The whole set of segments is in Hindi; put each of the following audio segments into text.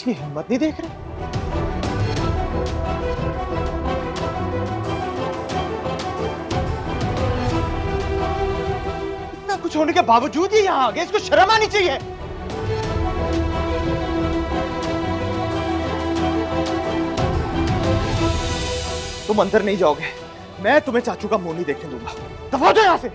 इसकी हिम्मत नहीं देख रहे? इतना कुछ होने के बावजूद ये यहां आ गया, इसको शर्म आनी चाहिए। तुम अंदर नहीं जाओगे, मैं तुम्हें चाचू का मुंह नहीं देखने दूंगा। दफा हो जाओ यहां से।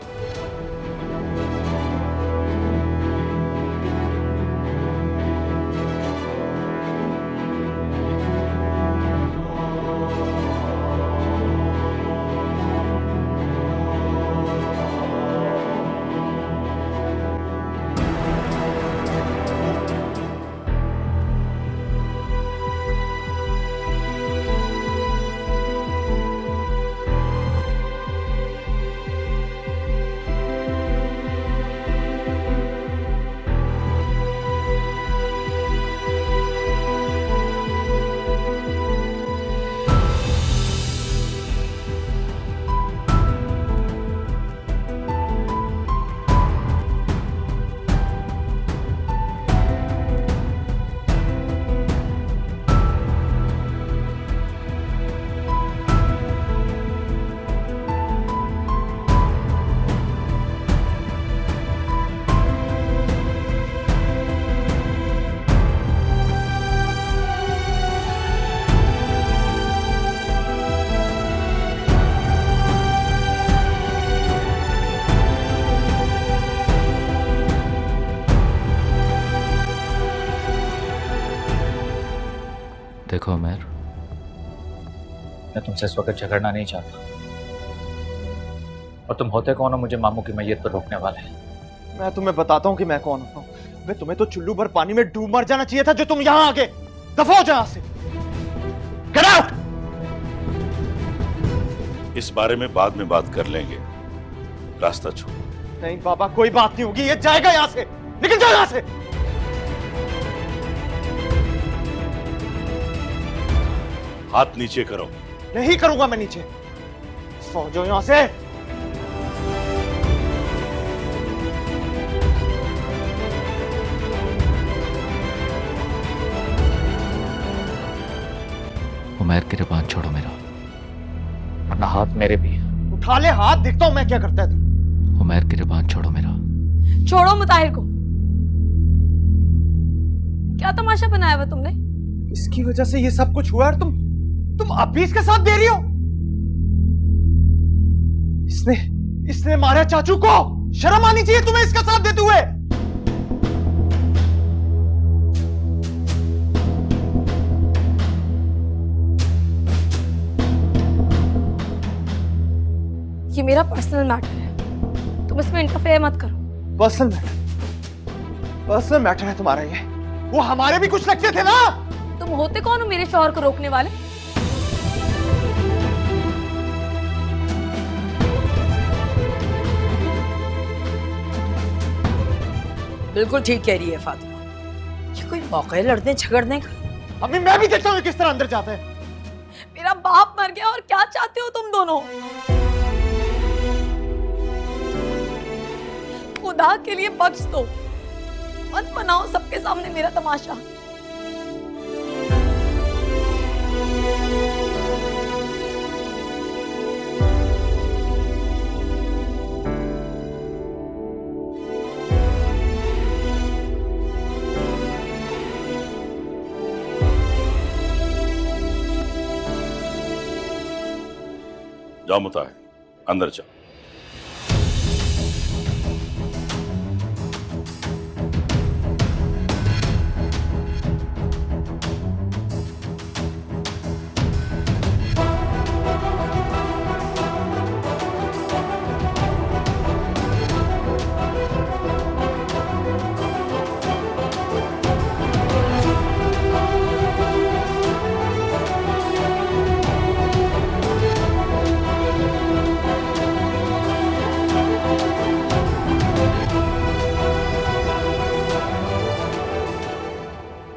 देखो उमर, मैं तुमसे इस वक्त झगड़ना नहीं चाहता, और तुम होते कौन हो मुझे मामू की मैयत पर रोकने वाले? मैं तुम्हें बताता हूं कि मैं कौन हूं। मैं तुम्हें तो चुल्लू भर पानी में डूब मर जाना चाहिए था, जो तुम यहां आ गए। दफा हो जाओ यहां से। Get out. इस बारे में बाद में बात कर लेंगे, रास्ता छोड़ो। नहीं बाबा, कोई बात नहीं होगी, ये जाएगा यहां से। निकल जाओ यहां से। हाथ नीचे करो। नहीं करूंगा मैं नीचे। सो जाओ यहां से। उमर गिरबान छोड़ो मेरा, वरना हाथ मेरे भी। उठा ले हाथ, देखता हूं मैं क्या करता है तू। उमर गिरबान छोड़ो मेरा। छोड़ो मुताहिर को। क्या तमाशा बनाया हुआ तुमने? इसकी वजह से ये सब कुछ हुआ है, और तुम अभी इसके साथ दे रही हो। इसने मारा चाचू को। शर्म आनी चाहिए तुम्हें इसका साथ देते हुए। ये मेरा पर्सनल मैटर है, तुम इसमें इंटरफेयर मत करो। पर्सनल मैटर है तुम्हारा ये। वो हमारे भी कुछ लगते थे ना। तुम होते कौन हो मेरे शौहर को रोकने वाले? बिल्कुल ठीक कह रही है फातिमा, ये कोई मौका है लड़ने झगड़ने का? अम्मी, मैं भी देखता हूँ किस तरह अंदर जाता है। मेरा बाप मर गया और क्या चाहते हो तुम दोनों? खुदा के लिए बख्श दो, मत बनाओ सबके सामने मेरा तमाशा। जाओ मुताहिर, अंदर जाओ।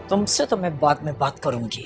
तुमसे तो मैं बाद में बात करूंगी।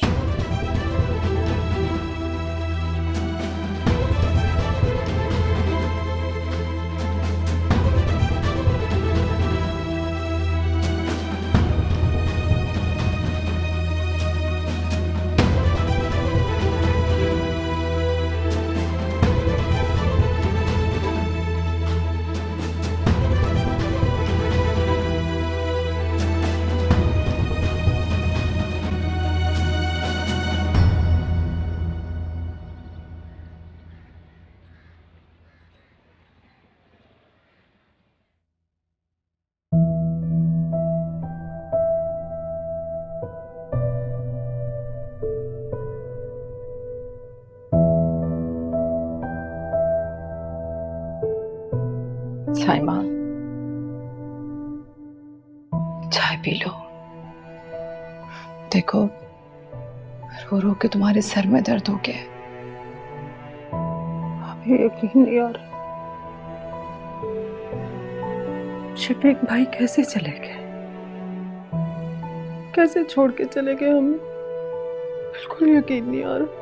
साइमा, चाय पी लो। देखो, रो रो के तुम्हारे सर में दर्द हो गया है। अभी यकीन नहीं आ रहा, शफीक भाई कैसे चले गए, कैसे छोड़ के चले गए हमें, बिल्कुल यकीन नहीं आ रहा।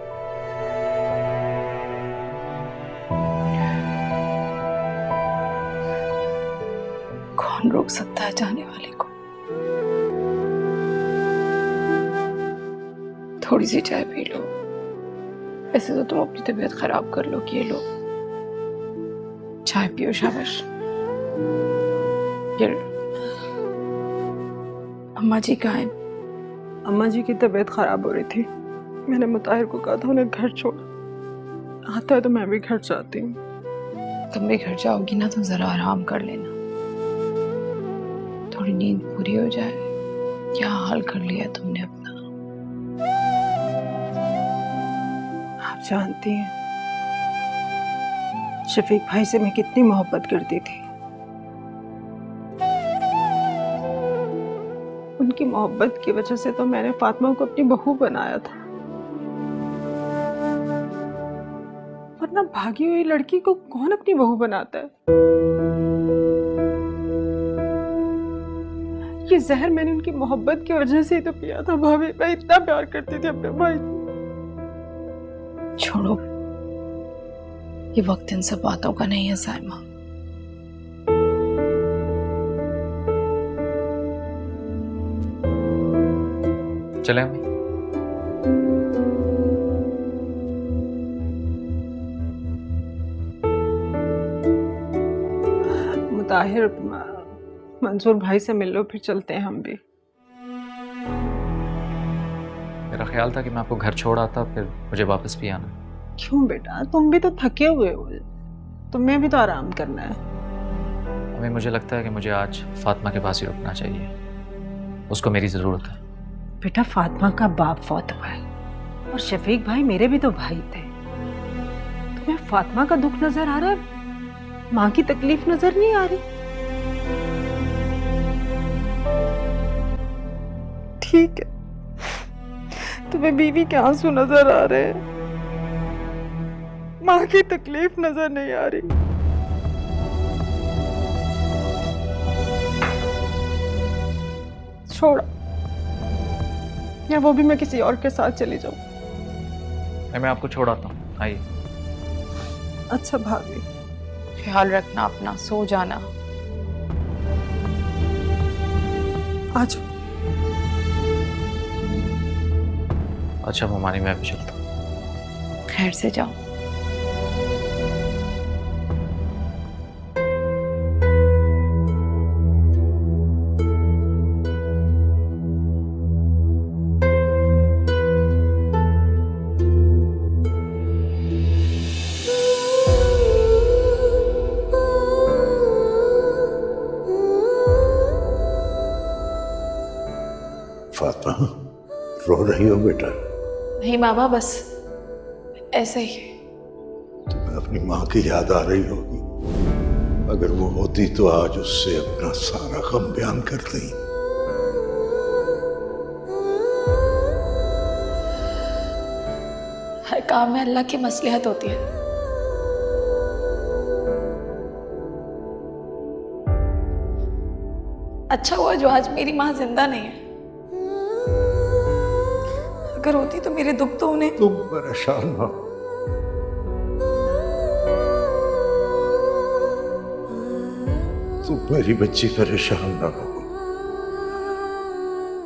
कौन रोक सकता है जाने वाले को। थोड़ी सी चाय पी लो। ऐसे तो तुम अपनी तबीयत खराब कर लो कि ये लो, चाय पियो। शाबाश। ये अम्मा जी कहाँ हैं? अम्मा जी की तबीयत खराब हो रही थी, मैंने मुताहिर को कहा था उन्हें घर छोड़। आता है तो मैं भी घर जाती हूँ। तुम भी घर जाओगी ना तो जरा आराम कर लेना, थोड़ी नींद पूरी हो जाए। क्या हाल कर लिया तुमने अपना। आप जानती हैं शफीक भाई से मैं कितनी मोहब्बत करती थी। उनकी मोहब्बत की वजह से तो मैंने फातिमा को अपनी बहू बनाया था, वरना भागी हुई लड़की को कौन अपनी बहू बनाता है। ये जहर मैंने उनकी मोहब्बत की वजह से ही तो पिया था। भाभी, मैं इतना प्यार करती थी अपने भाई से। छोड़ो, ये वक्त इन सब बातों का नहीं है साइमा। चले अम्मी। मुताहिर, मंसूर भाई से मिल लो, फिर चलते हैं हम भी। मेरा ख्याल था कि मैं आपको घर छोड़ आता, फिर मुझे वापस भी आना। क्यों बेटा, तुम भी तो थके हुए हो, तुम्हें भी तो आराम करना है। अम्मी, मुझे लगता है कि मुझे आज फातिमा के पास ही रुकना चाहिए, उसको मेरी ज़रूरत है। बेटा, फातिमा का बाप फौत हुआ है और शफीक भाई मेरे भी तो भाई थे। तुम्हें फातिमा का दुख नजर आ रहा है, माँ की तकलीफ नजर नहीं आ रही। ठीक है, तुम्हें बीवी के आंसू नजर आ रहे हैं, माँ की तकलीफ नजर नहीं आ रही। छोड़, या वो भी मैं किसी और के साथ चली जाऊं। मैं आपको छोड़ आता हूँ, आइए। अच्छा भाभी, ख्याल रखना अपना, सो जाना। आ जाओ। अच्छा ममानी, मैं भी चलता हूँ। खैर से जाओ। फातिमा, रो रही हो बेटा? नहीं बाबा, बस ऐसे ही। तुम्हें अपनी माँ की याद आ रही होगी। अगर वो होती तो आज उससे अपना सारा गम बयान करती। हर काम में अल्लाह की मसलहत होती है। अच्छा हुआ जो आज मेरी माँ जिंदा नहीं है, अगर होती तो मेरे दुख तो उन्हें। तुम परेशान ना हो। तुम मेरी बच्ची परेशान ना हो।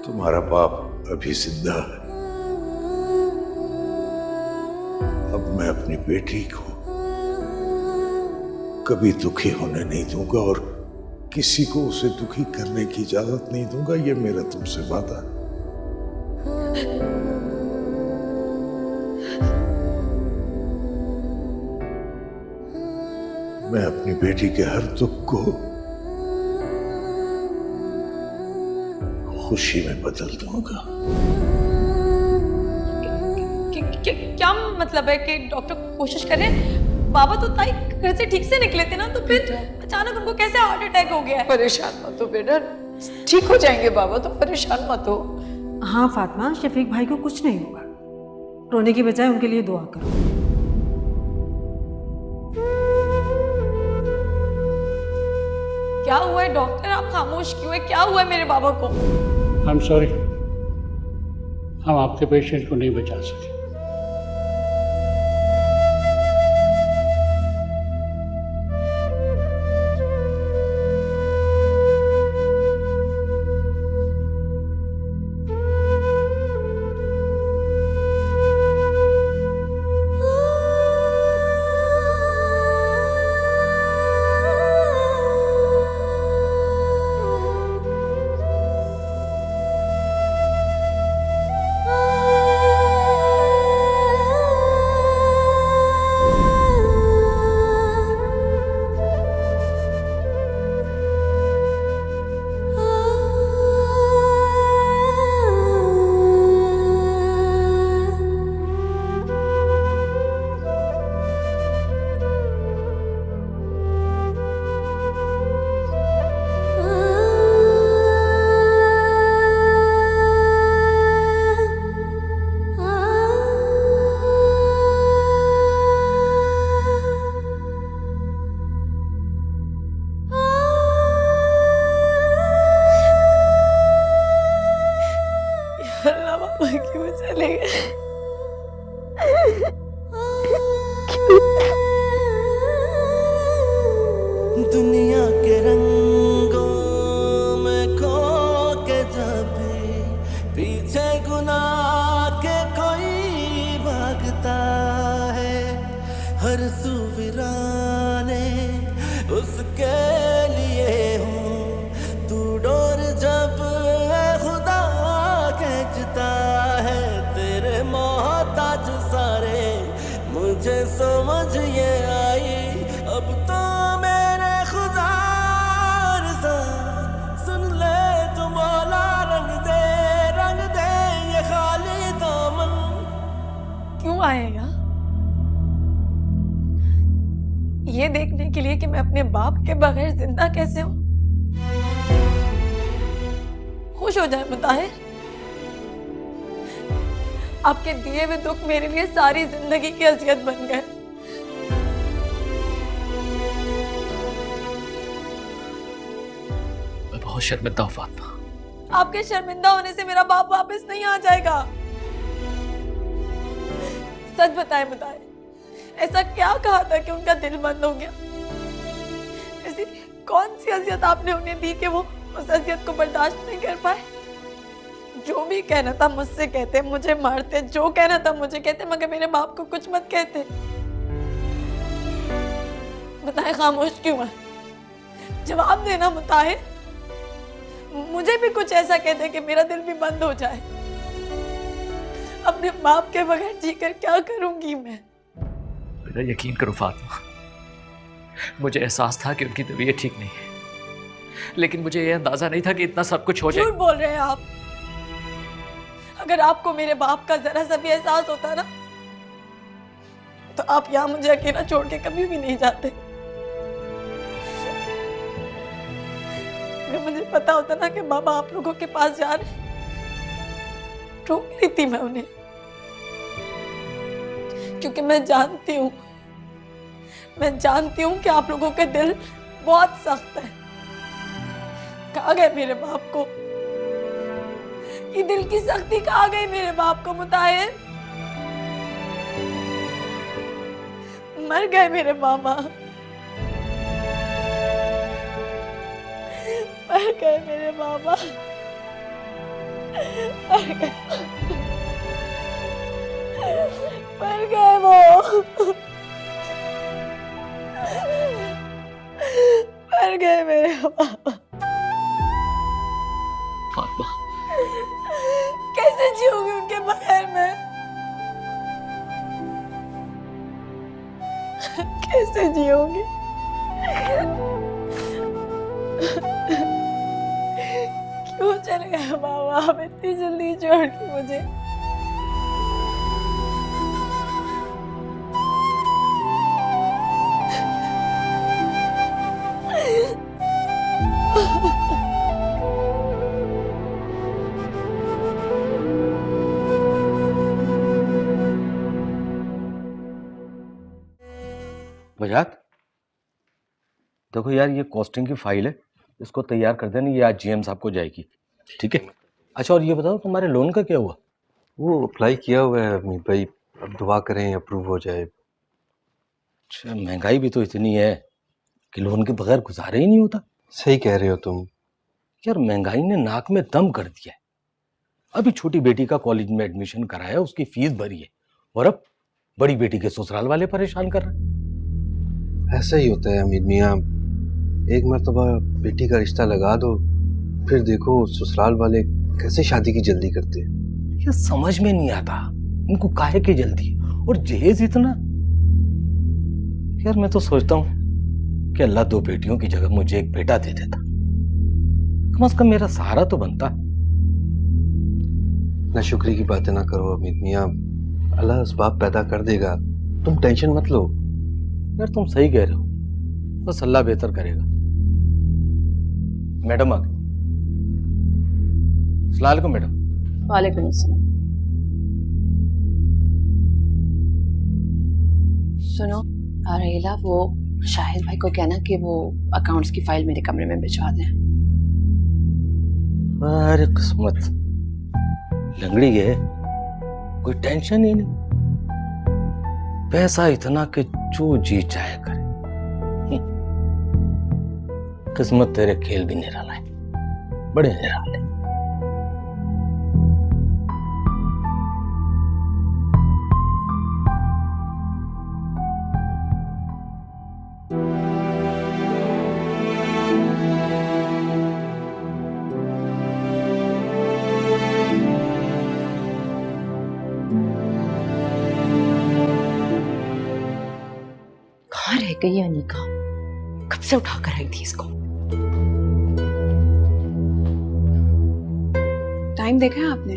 तुम्हारा बाप अभी जिंदा है। अब मैं अपनी बेटी को कभी दुखी होने नहीं दूंगा और किसी को उसे दुखी करने की इजाजत नहीं दूंगा। ये मेरा तुमसे वादा है। मैं अपनी बेटी के हर दुख को खुशी में बदल दूंगा। क्या मतलब है कि डॉक्टर कोशिश करें बाबा तो ताई घर से ठीक से निकले थे ना, तो फिर अचानक उनको कैसे हार्ट अटैक हो गया है? परेशान मत हो बेटा, ठीक हो जाएंगे बाबा, तो परेशान मत हो। हाँ फातिमा, शफीक भाई को कुछ नहीं होगा। रोने की बजाय उनके लिए दुआ करो। क्या हुआ है डॉक्टर, आप खामोश क्यों है? क्या हुआ है मेरे बाबा को? आई एम सॉरी, हम आपके पेशेंट को नहीं बचा सके। अल्लाह बाबा क्यों चले गए? दुनिया के रंगों में खो के जब पीछे गुनाह के कोई भागता है, हर सू वीराने उसके लिए हो, तू डोर जब खुदा खींचता है, तेरे मोहताज सारे मुझे समझ ये आई, अब तो मेरे खुदा रज़ा सुन ले, तू मौला रंग दे ये खाली दामन। क्यों आएगा? ये देखने के लिए कि मैं अपने बाप के बगैर जिंदा कैसे हूं। खुश हो जाए मुताहिर, आपके दिए हुए दुख मेरे लिए सारी जिंदगी की अज़ियत बन गए। मैं बहुत शर्मिंदा हूँ फातिमा। आपके शर्मिंदा होने से मेरा बाप वापस नहीं आ जाएगा। सच बताए मुताहिर, ऐसा क्या कहा था कि उनका दिल बंद हो गया? ऐसी कौन सी अज़ियत आपने उन्हें दी कि वो उस अज़ियत को बर्दाश्त नहीं कर पाए? जो भी कहना था मुझसे कहते, मुझे मारते, जो कहना था मुझे कहते, मगर मेरे बाप को कुछ मत कहते। बताए खामोश क्यों है? जवाब देना मुताहिर। मुझे भी कुछ ऐसा कहते कि मेरा दिल भी बंद हो जाए। अपने बाप के बगैर जीकर क्या करूंगी मैं? मेरा यकीन करो फातिमा, मुझे एहसास था कि उनकी तबीयत ठीक नहीं है, लेकिन मुझे यह अंदाजा नहीं था कि इतना सब कुछ हो जाए। झूठ बोल रहे हैं आप। अगर आपको मेरे बाप का जरा सा भी एहसास होता ना, तो आप यहाँ मुझे अकेला छोड़ के कभी भी नहीं जाते। अगर मुझे पता होता ना कि बाबा आप लोगों के पास जा रहे, रोक लेती मैं उन्हें, क्योंकि मैं जानती हूँ कि आप लोगों के दिल बहुत सख्त है। कहाँ गए मेरे बाप को? ये दिल की सख्ती कहाँ गई मेरे बाप को मुताहिर? मर गए मेरे मामा, मर गए मेरे मामा, मर गए वो, मर गए मेरे मामा। फातिमा, कैसे जीऊंगी उनके बगैर मैं? कैसे जीऊंगी? क्यों चले गए बाबा आप इतनी जल्दी छोड़ के मुझे? वजात, देखो यार, ये कॉस्टिंग की फाइल है, इसको तैयार कर देना, ये आज जीएम साहब को जाएगी, ठीक है? अच्छा, और ये बताओ तुम्हारे लोन का क्या हुआ? वो अप्लाई किया हुआ है अमीर भाई, अब दुआ करें अप्रूव हो जाए। अच्छा, महंगाई भी तो इतनी है कि लोन के बगैर गुजारा ही नहीं होता। सही कह रहे हो तुम यार, महंगाई ने नाक में दम कर दिया है। अभी छोटी बेटी का कॉलेज में एडमिशन कराया, उसकी फीस भरी है, और अब बड़ी बेटी के ससुराल वाले परेशान कर रहे हैं। ऐसा ही होता है अमीर मियाँ, एक मर्तबा बेटी का रिश्ता लगा दो, फिर देखो ससुराल वाले कैसे शादी की जल्दी करते हैं। ये समझ में नहीं आता इनको काहे की जल्दी, और जहेज इतना। यार मैं तो सोचता हूँ कि अल्लाह दो बेटियों की जगह मुझे एक बेटा दे देता, कम से कम मेरा सहारा तो बनता। ना शुक्री की बातें ना करो अमीर मियाँ, अल्लाह असबाब पैदा कर देगा, तुम टेंशन मत लो। यार तुम सही कह रहे हो, बस अल्लाह बेहतर करेगा। मैडम आ गई। अस्सलाम वालेकुम मैडम। वालेकुम अस्सलाम। सुनो रहेला, वो शाहिद भाई को कहना कि वो अकाउंट्स की फाइल मेरे कमरे में भिजवा दें। अरे किस्मत लंगड़ी है, कोई टेंशन ही नहीं, पैसा इतना कि जो जी चाहे करे। किस्मत तेरे खेल भी निराला है, बड़े निराले। कहाँ रह गई अनिका? कब से उठा कर आई थी इसको? टाइम देखा है आपने?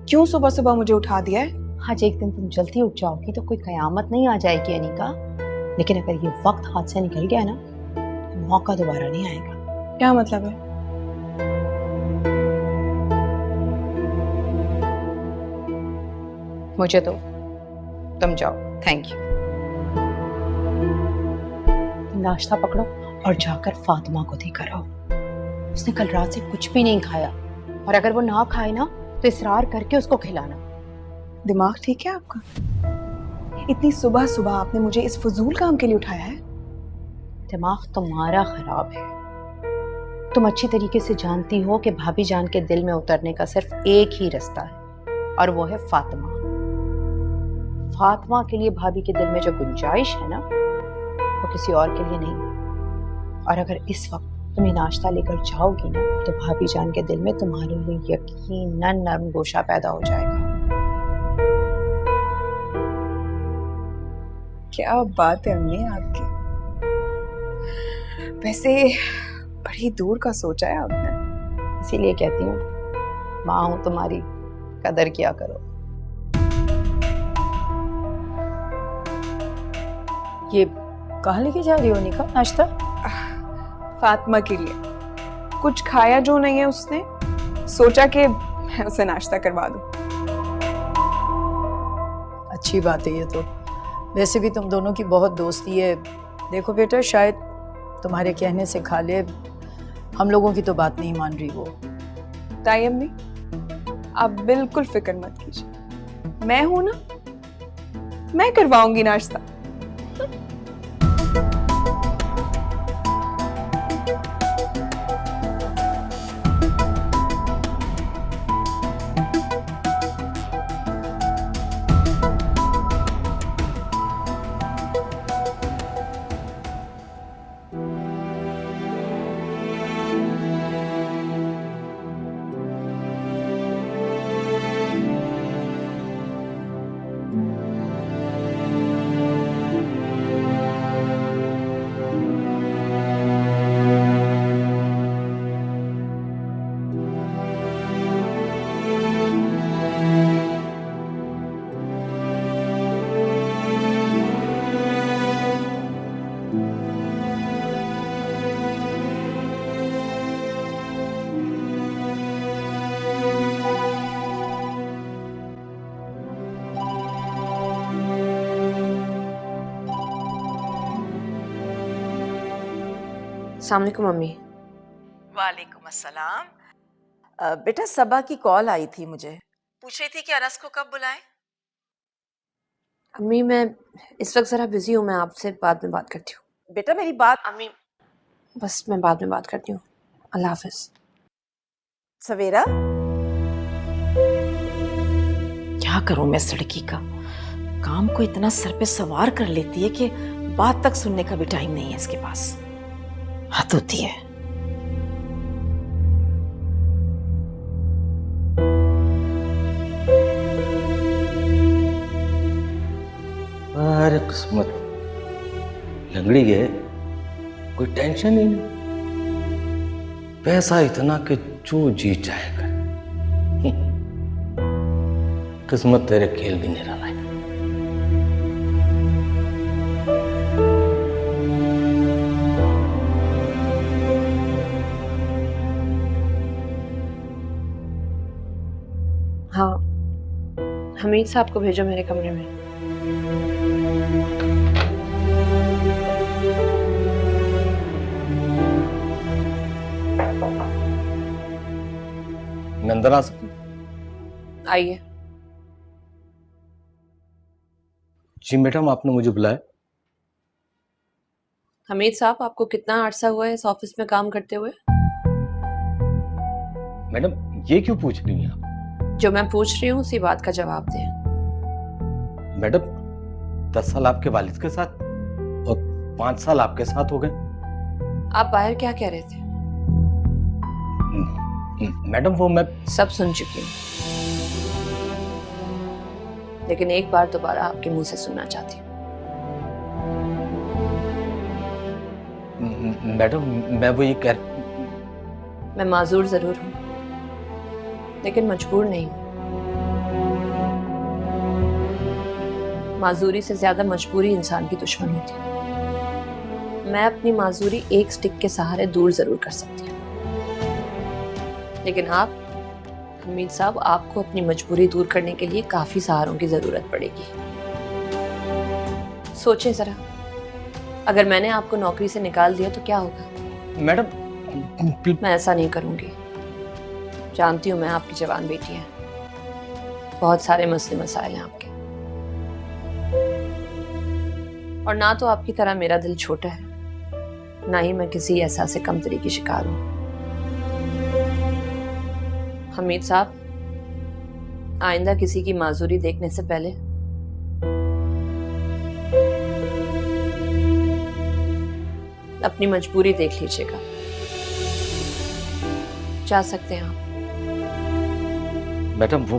क्यों सुबह सुबह मुझे उठा दिया है? आज एक दिन तुम जल्दी उठ जाओगी तो कोई कयामत नहीं आ जाएगी अनिका, लेकिन अगर ये वक्त हाथ से निकल गया ना तो मौका दोबारा नहीं आएगा। क्या मतलब है? मुझे तो तुम जाओ, थैंक यू। तुम नाश्ता पकड़ो और जाकर फातिमा को देकर आओ। उसने कल रात से कुछ भी नहीं खाया, और अगर वो ना खाए ना तो इसरार करके उसको खिलाना। दिमाग ठीक है आपका? इतनी सुबह सुबह आपने मुझे इस फजूल काम के लिए उठाया है? दिमाग तुम्हारा खराब है। तुम अच्छी तरीके से जानती हो कि भाभी जान के दिल में उतरने का सिर्फ एक ही रास्ता है, और वो है फातिमा। फातिमा के लिए भाभी के दिल में जो गुंजाइश है ना, वो किसी और के लिए नहीं। और अगर इस वक्त तुम ये नाश्ता लेकर जाओगी ना तो भाभी जान के दिल में तुम्हारे लिए यकीनन नरम गोशा पैदा हो जाएगा। क्या बात है अम्मी आपकी। वैसे बड़ी दूर का सोचा है आपने। इसीलिए कहती हूँ माँ हूं तुम्हारी, कदर किया करो। ये कहाँ लेके जा रही हो निका नाश्ता? फातिमा के लिए। कुछ खाया जो नहीं है उसने, सोचा कि मैं उसे नाश्ता करवा दूं। अच्छी बात है ये तो। वैसे भी तुम दोनों की बहुत दोस्ती है। देखो बेटा, शायद तुम्हारे कहने से खा ले, हम लोगों की तो बात नहीं मान रही वो। ताई अम्मी, आप बिल्कुल फिक्र मत कीजिए, मैं हूं ना, मैं करवाऊंगी नाश्ता। अस्सलाम वालेकुम मम्मी। वालेकुम अस्सलाम। बेटा सबा की कॉल आई थी मुझे, पूछ रही थी कि अनस को कब बुलाएं। अम्मी मैं इस वक्त ज़रा बिजी हूँ, मैं आपसे बाद में बात करती हूँ। बेटा मेरी बात अम्मी बस मैं बाद में बात करती हूँ, अल्लाह हाफिज। सवेरा, क्या करूं मैं इस लड़की का, काम को इतना सर पे सवार कर लेती है कि बात तक सुनने का भी टाइम नहीं है इसके पास। हद होती है। अरे किस्मत, लंगड़ी है, कोई टेंशन ही नहीं, पैसा इतना कि जो जी चाहेगा। किस्मत तेरे खेल भी नहीं रहा है। हाँ, हमीद साहब को भेजो मेरे कमरे में। मैं अंदर आ सकती? आइए। जी मैडम, आपने मुझे बुलाया? हमीद साहब, आपको कितना अरसा हुआ है इस ऑफिस में काम करते हुए? मैडम ये क्यों पूछ रही हैं आप? जो मैं पूछ रही हूँ उसी बात का जवाब दें। मैडम 10 साल आपके वालिद के साथ और 5 साल आपके साथ हो गए। आप बाहर क्या कह रहे थे? मैडम वो मैं सब सुन चुकी हूँ, लेकिन एक बार दोबारा आपके मुंह से सुनना चाहती हूँ। मैडम मैं वो ये कह, मैं माजूर जरूर हूँ लेकिन मजबूर नहीं हूँ। माजूरी से ज्यादा मजबूरी इंसान की दुश्मन होती है। मैं अपनी माजूरी एक स्टिक के सहारे दूर जरूर कर सकती हूँ, लेकिन आप हमीद साहब, आपको अपनी मजबूरी दूर करने के लिए काफी सहारों की जरूरत पड़ेगी। सोचें जरा, अगर मैंने आपको नौकरी से निकाल दिया तो क्या होगा? मैडम मैं ऐसा नहीं करूंगी। जानती हूँ मैं आपकी जवान बेटी है, बहुत सारे मसले मसाइल हैं आपके, और ना तो आपकी तरह मेरा दिल छोटा है, ना ही मैं किसी एहसास से कमतरी की शिकार हूं। हमीद साहब, आइंदा किसी की माजूरी देखने से पहले अपनी मजबूरी देख लीजिएगा। जा सकते हैं आप। मैडम वो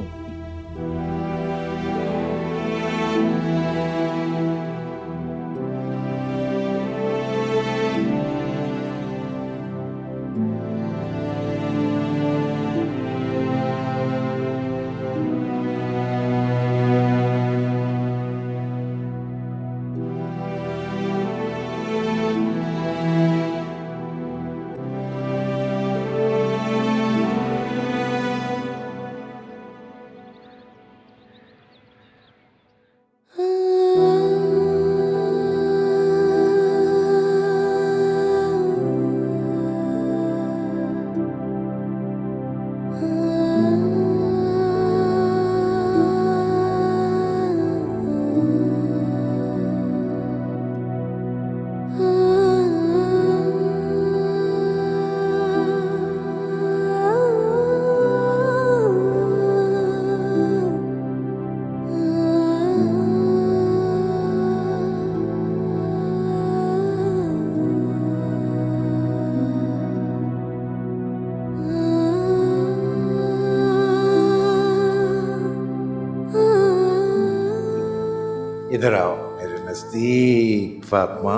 इधर आओ मेरे नजदीक फातिमा।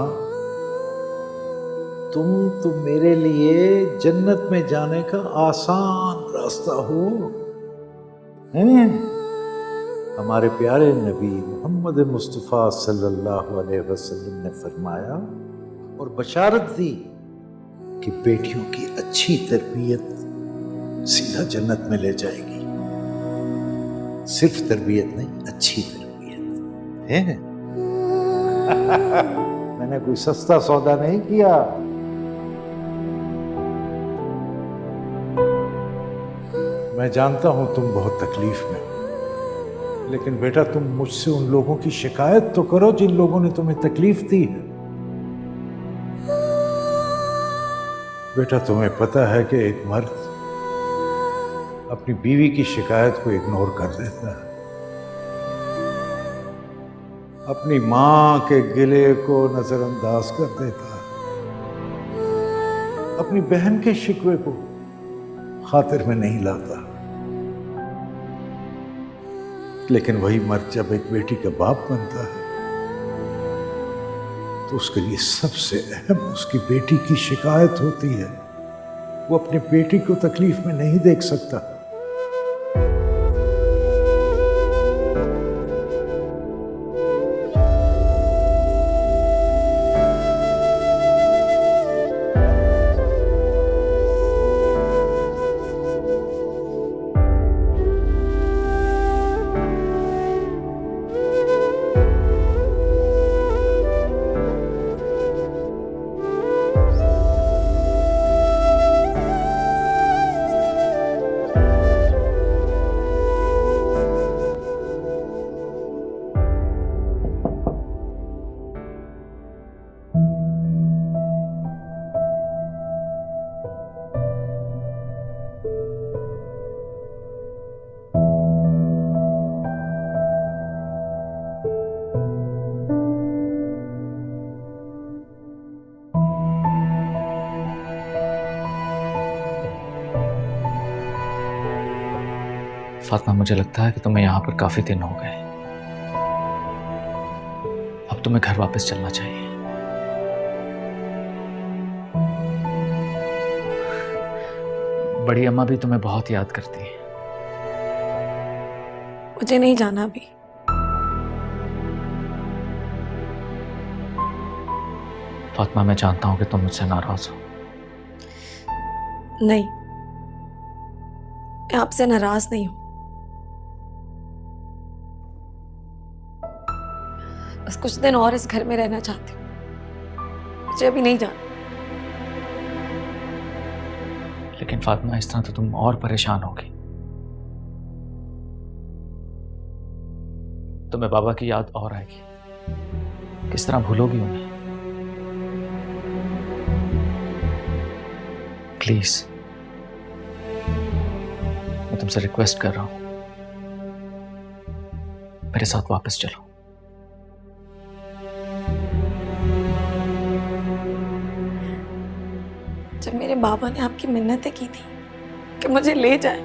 तुम तो मेरे लिए जन्नत में जाने का आसान रास्ता हो। हमारे प्यारे नबी मोहम्मद मुस्तफ़ा सल्लल्लाहु अलैहि वसल्लम ने फरमाया और बशारत दी कि बेटियों की अच्छी तरबियत सीधा जन्नत में ले जाएगी। सिर्फ तरबियत नहीं, अच्छी तरबियत है। मैंने कोई सस्ता सौदा नहीं किया। मैं जानता हूं तुम बहुत तकलीफ में हो, लेकिन बेटा तुम मुझसे उन लोगों की शिकायत तो करो जिन लोगों ने तुम्हें तकलीफ दी है। बेटा तुम्हें पता है कि एक मर्द अपनी बीवी की शिकायत को इग्नोर कर देता है, अपनी मां के गिले को नजरअंदाज कर देता है, अपनी बहन के शिकवे को खातिर में नहीं लाता। लेकिन वही मर्द जब एक बेटी का बाप बनता है तो उसके लिए सबसे अहम उसकी बेटी की शिकायत होती है। वो अपनी बेटी को तकलीफ में नहीं देख सकता। फातिमा, मुझे लगता है कि तुम्हें यहाँ पर काफी दिन हो गए। अब तुम्हें घर वापस चलना चाहिए। बड़ी अम्मा भी तुम्हें बहुत याद करती है। मुझे नहीं जाना अभी। फातिमा, मैं जानता हूं कि तुम मुझसे नाराज हो। नहीं, मैं आपसे नाराज नहीं हूं। बस कुछ दिन और इस घर में रहना चाहती हूँ। मुझे अभी नहीं जाना। लेकिन फातिमा, इस तरह तो तुम और परेशान होगी। तुम्हें बाबा की याद और आएगी। किस तरह भूलोगी उन्हें? प्लीज, मैं तुमसे रिक्वेस्ट कर रहा हूं, मेरे साथ वापस चलो। जब मेरे बाबा ने आपकी मिन्नतें की थी कि मुझे ले जाएं,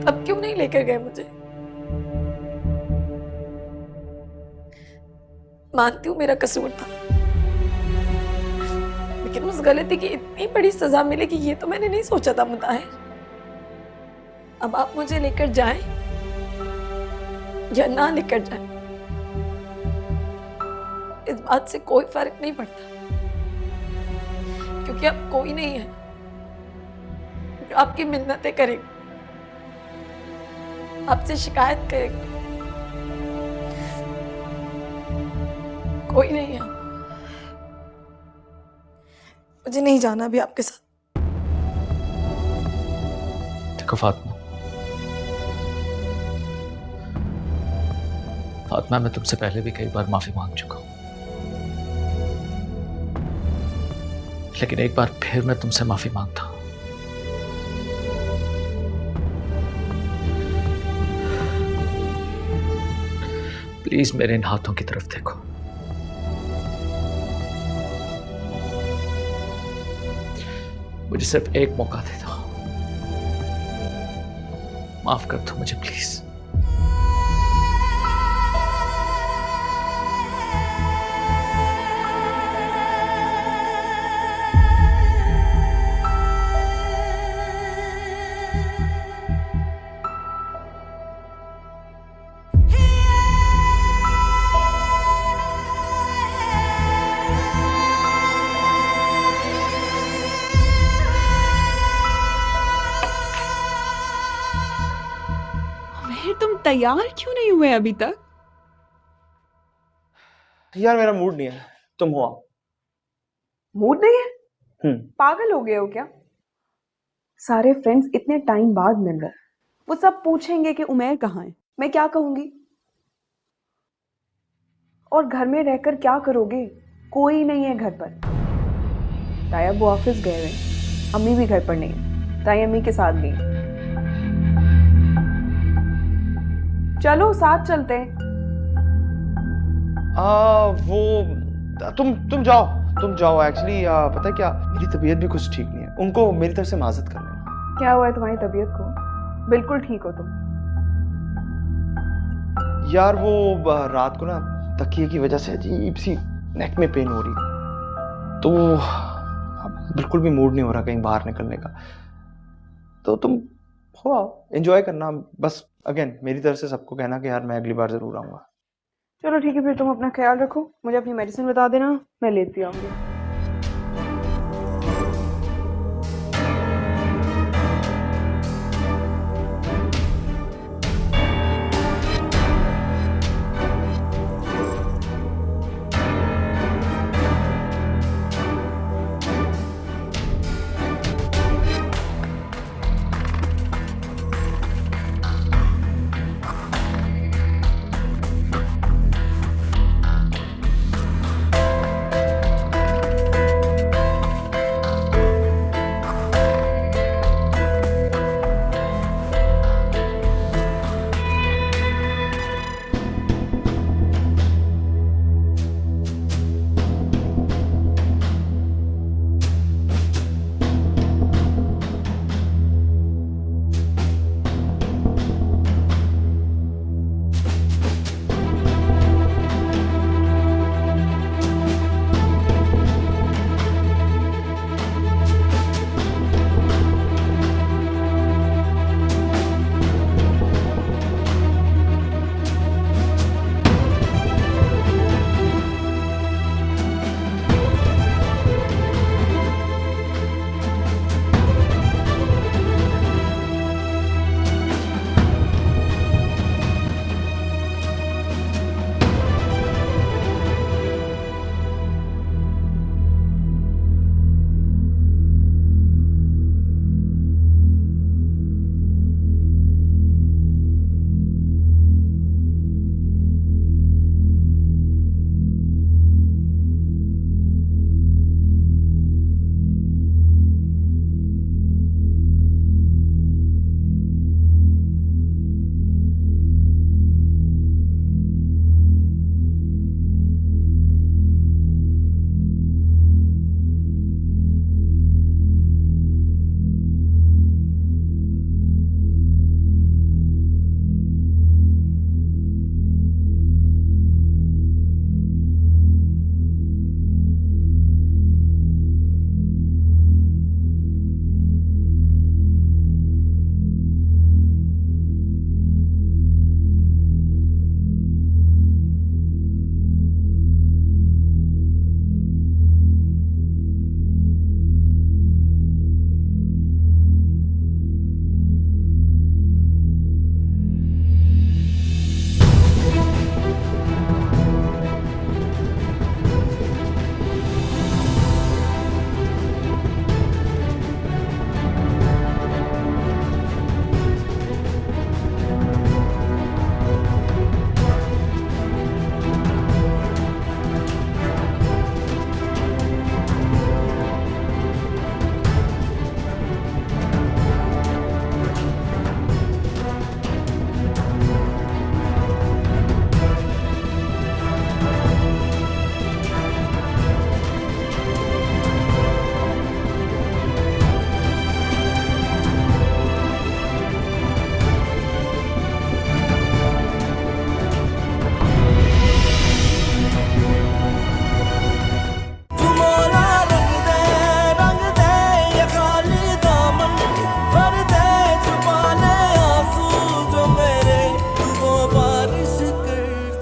तब क्यों नहीं लेकर गए मुझे? मानती हूं मेरा कसूर था, लेकिन उस गलती की इतनी बड़ी सजा मिलेगी ये तो मैंने नहीं सोचा था मुताहिर। अब आप मुझे लेकर जाएं या ना लेकर जाएं, इस बात से कोई फर्क नहीं पड़ता, क्योंकि अब कोई नहीं है जो आपकी मिन्नतें करेगा, आपसे शिकायत करेगा। कोई नहीं है। मुझे नहीं जाना अभी आपके साथ। देखो फातिमा, मैं तुमसे पहले भी कई बार माफी मांग चुका हूं, लेकिन एक बार फिर मैं तुमसे माफी मांगता हूं। प्लीज मेरे इन हाथों की तरफ देखो। मुझे सिर्फ एक मौका दे दो। माफ कर दो मुझे प्लीज। तुम तैयार क्यों नहीं हुए अभी तक? यार मेरा मूड नहीं है, तुम हो आओ। मूड नहीं है? पागल हो गए हो क्या? सारे फ्रेंड्स इतने टाइम बाद मिल रहे हैं, वो सब पूछेंगे कि उमैर कहाँ है, मैं क्या कहूंगी? और घर में रहकर क्या करोगे? कोई नहीं है घर पर। ताया वो ऑफिस गए हुए हैं, अम्मी भी घर पर नहीं है, ताई अम्मी के साथ गई। चलो साथ चलते हैं। वो तुम जाओ एक्चुअली पता है क्या, मेरी तबीयत भी कुछ ठीक नहीं है, उनको मेरी तरफ से माजरत कर लेना। क्या हुआ है तुम्हारी तबीयत को? बिल्कुल ठीक हो तुम? यार वो रात को ना तकिए की वजह से अजीब सी नेक में पेन हो रही थी, तो अब बिल्कुल भी मूड नहीं हो रहा कहीं बाहर निकलने का। तो तुम हो एंजॉय करना बस। अगेन मेरी तरफ से सबको कहना कि यार मैं अगली बार जरूर आऊंगा। चलो ठीक है, फिर तुम अपना ख्याल रखो, मुझे अपनी मेडिसिन बता देना, मैं लेती आऊंगी।